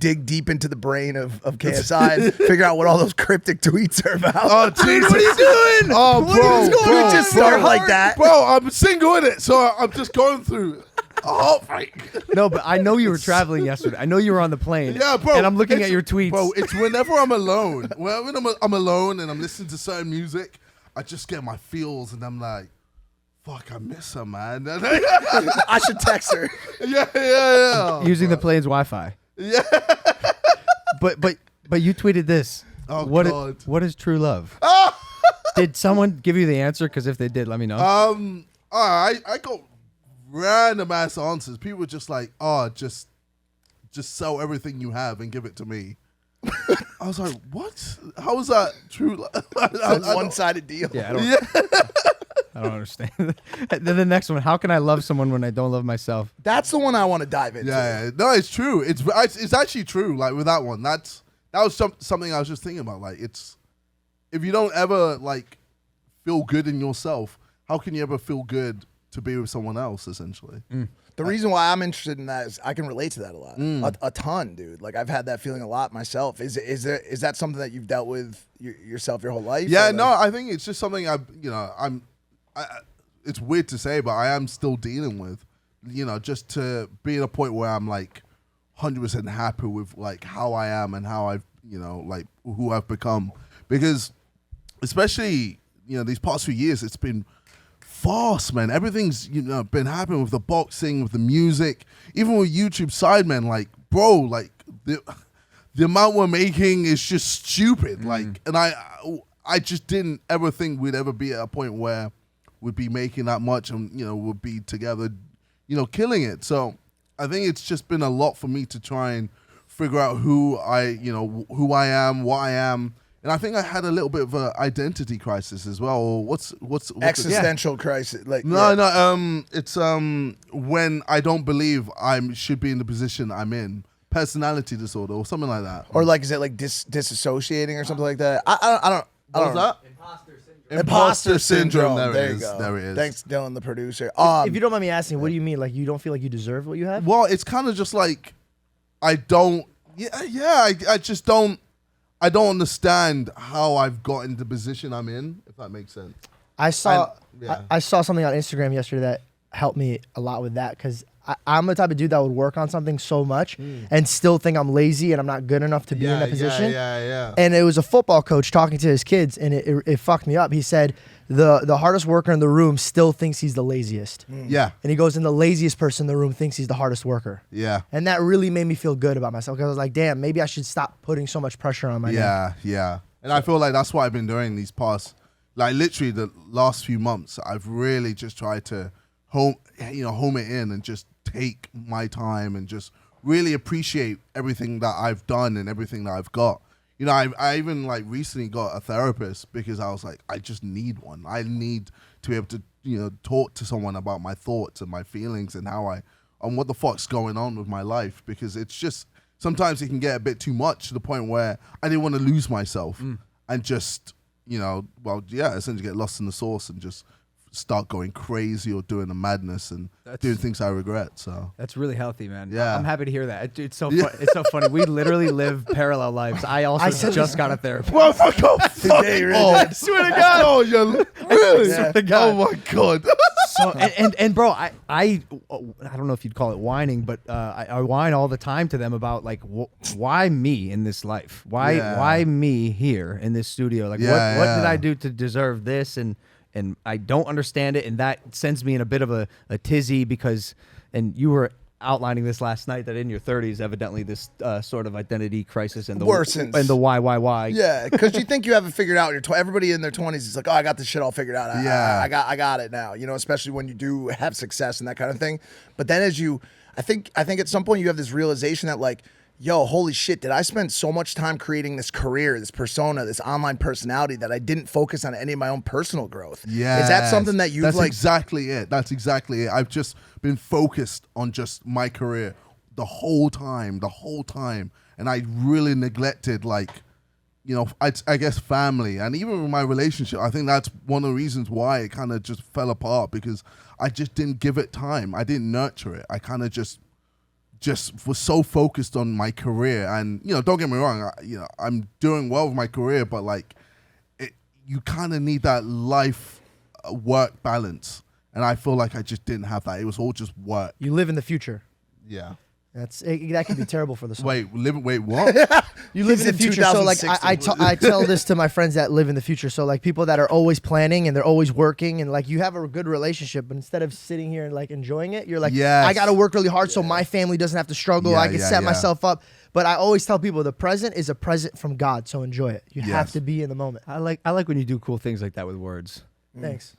dig deep into the brain of KSI and figure out what all those cryptic tweets are about. Oh, dude, What are you doing? Oh, bro, You just start like that. Bro, I'm single in it, so I'm just going through a heartbreak. No, but I know you were traveling yesterday. I know you were on the plane. Yeah, bro. And I'm looking at your tweets. Bro, it's whenever I'm alone. When I'm alone and I'm listening to certain music, I just get my feels and I'm like, fuck, I miss her, man. I should text her. Yeah. Using the plane's Wi-Fi. Yeah. But you tweeted this. Oh, what God. What is true love? Did someone give you the answer? Because if they did, let me know. I got random ass answers. People were just like, oh, just sell everything you have and give it to me. I was like, what? How is that true? It's a one-sided deal. Yeah, I don't understand. Then the next one, how can I love someone when I don't love myself? That's the one I want to dive into. Yeah, no, it's true. It's actually true. Like with that one, that was something I was just thinking about. Like, it's if you don't ever like feel good in yourself, how can you ever feel good to be with someone else? Essentially, The reason why I'm interested in that is I can relate to that a lot, a ton, dude. Like I've had that feeling a lot myself. Is that something that you've dealt with yourself your whole life? yeah. Or No, I think it's just something it's weird to say, but I am still dealing with. Just to be at a point where I'm like 100% happy with like how I am and how I've like who I've become, because especially these past few years it's been fast, man. Everything's been happening with the boxing, with the music, even with YouTube Sidemen. Like, bro, like the amount we're making is just stupid. Like, and I just didn't ever think we'd ever be at a point where we'd be making that much and we'd be together, killing it. So I think it's just been a lot for me to try and figure out who I am, what I am. And I think I had a little bit of an identity crisis as well. Or what's existential crisis? Like no. It's when I don't believe I should be in the position I'm in. Personality disorder or something like that. Or like, is it like disassociating or something like that? I don't. What was that? Imposter syndrome. There you it is. go. There it is. Thanks, Dylan, the producer. If you don't mind me asking, what do you mean? Like you don't feel like you deserve what you have? Well, it's kind of just like I don't. I just don't. I don't understand how I've got into the position I'm in. If that makes sense. I saw yeah. I saw something on Instagram yesterday that helped me a lot with that, because I'm the type of dude that would work on something so much and still think I'm lazy and I'm not good enough to be in that position. Yeah. And it was a football coach talking to his kids, and it fucked me up. He said the hardest worker in the room still thinks he's the laziest. Yeah. And he goes, and the laziest person in the room thinks he's the hardest worker. Yeah. And that really made me feel good about myself, because I was like, damn, maybe I should stop putting so much pressure on my neck. Yeah. And I feel like that's what I've been doing these past, like literally the last few months. I've really just tried to home it in and just take my time and just really appreciate everything that I've done and everything that I've got. I even like recently got a therapist because I was like, I just need one. I need to be able to, talk to someone about my thoughts and my feelings and and what the fuck's going on with my life, because it's just, sometimes it can get a bit too much to the point where I didn't want to lose myself and just, essentially get lost in the sauce and just start going crazy or doing a madness and doing things I regret. So That's really healthy, man. Yeah. I'm happy to hear that. It's so it's so funny. We literally live parallel lives. I also just got a therapist. well, fuck off. Today, really did. Swear to God. Oh, you're really? Yeah. Oh my God. So and bro, I don't know if you'd call it whining, but I whine all the time to them about like why me in this life? Why me here in this studio? Like what did I do to deserve this? And I don't understand it, and that sends me in a bit of a tizzy, because, and you were outlining this last night, that in your 30s, evidently this sort of identity crisis and the worsens. And the why. Yeah, because you think you have it figured out. Everybody in their 20s is like, oh, I got this shit all figured out. I got it now. Especially when you do have success and that kind of thing. But then I think at some point you have this realization that like, yo, holy shit, did I spend so much time creating this career, this persona, this online personality that I didn't focus on any of my own personal growth? Yeah. Is that something that you've That's exactly it. I've just been focused on just my career the whole time. And I really neglected I guess family, and even with my relationship. I think that's one of the reasons why it kind of just fell apart, because I just didn't give it time. I didn't nurture it. I kind of just just was so focused on my career. And, you know, don't get me wrong, I'm doing well with my career, but like you kind of need that life work balance. And I feel like I just didn't have that. It was all just work. You live in the future. Yeah. That can be terrible for the soul. Wait, what? You live He's in the in future. So like 2060. I tell this to my friends that live in the future. So like people that are always planning and they're always working and like you have a good relationship, but instead of sitting here and like enjoying it, you're like, Yes. I got to work really hard so my family doesn't have to struggle. Yeah, I can yeah, set yeah. myself up. But I always tell people the present is a present from God. So enjoy it. You have Yes. to be in the moment. I like when you do cool things like that with words. Thanks.